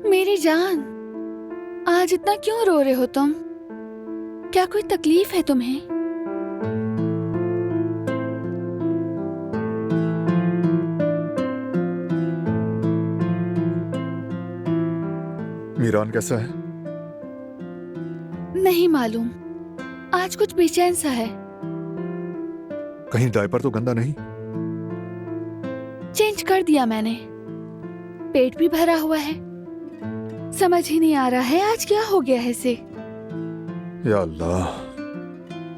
मेरी जान, आज इतना क्यों रो रहे हो तुम? क्या कोई तकलीफ है तुम्हें? मीरान कैसा है? नहीं मालूम, आज कुछ बेचैन सा है। कहीं डायपर तो गंदा नहीं? चेंज कर दिया मैंने। पेट भी भरा हुआ है। समझ ही नहीं आ रहा है आज क्या हो गया है इसे। या अल्लाह,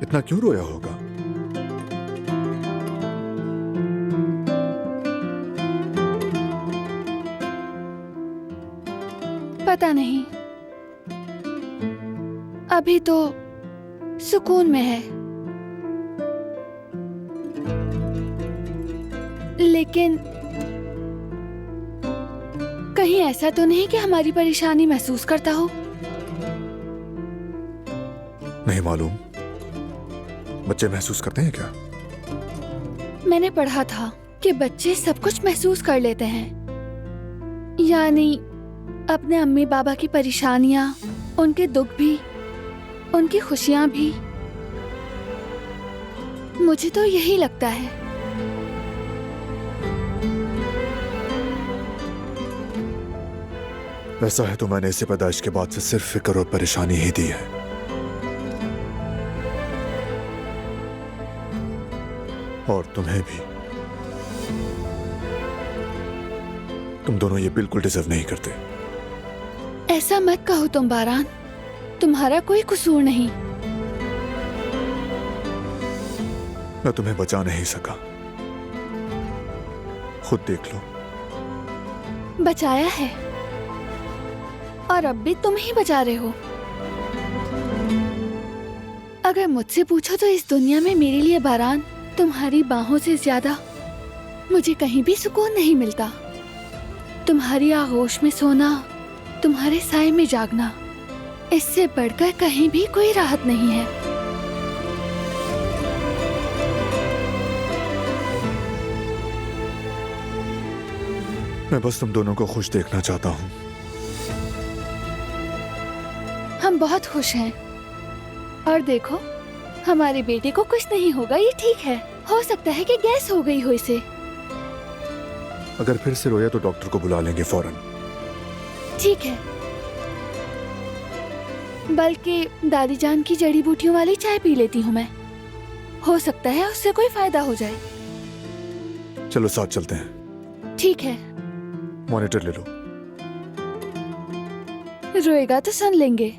इतना क्यों रोया होगा? पता नहीं, अभी तो सुकून में है, लेकिन कहीं ऐसा तो नहीं कि हमारी परेशानी महसूस करता हो? नहीं मालूम। बच्चे महसूस करते हैं क्या? मैंने पढ़ा था कि बच्चे सब कुछ महसूस कर लेते हैं, यानी अपने अम्मी पापा की परेशानियां, उनके दुख भी, उनकी खुशियां भी। मुझे तो यही लगता है। वैसा है तो मैंने इसे पैदाइश के बाद से सिर्फ फिक्र और परेशानी ही दी है। और तुम्हें भी। तुम दोनों ये बिल्कुल डिजर्व नहीं करते। ऐसा मत कहो तुम बारान, तुम्हारा कोई कसूर नहीं। मैं तुम्हें बचा नहीं सका, खुद देख लो। बचाया है, और अब भी तुम ही बचा रहे हो। अगर मुझसे पूछो तो इस दुनिया में मेरे लिए बारान, तुम्हारी बाहों से ज्यादा मुझे कहीं भी सुकून नहीं मिलता। तुम्हारी आगोश में सोना, तुम्हारे साए में जागना, इससे बढ़कर कहीं भी कोई राहत नहीं है। मैं बस तुम दोनों को खुश देखना चाहता हूँ। हम बहुत खुश हैं, और देखो हमारे बेटे को कुछ नहीं होगा, ये ठीक है। हो सकता है कि गैस हो गई हो इसे। अगर फिर से रोया तो डॉक्टर को बुला लेंगे फौरन। ठीक है, बल्कि दादी जान की जड़ी बूटियों वाली चाय पी लेती हूँ मैं। हो सकता है उससे कोई फायदा हो जाए। चलो साथ चलते हैं। ठीक है। मॉनिटर ले लो। रोएगा तो सुन लेंगे।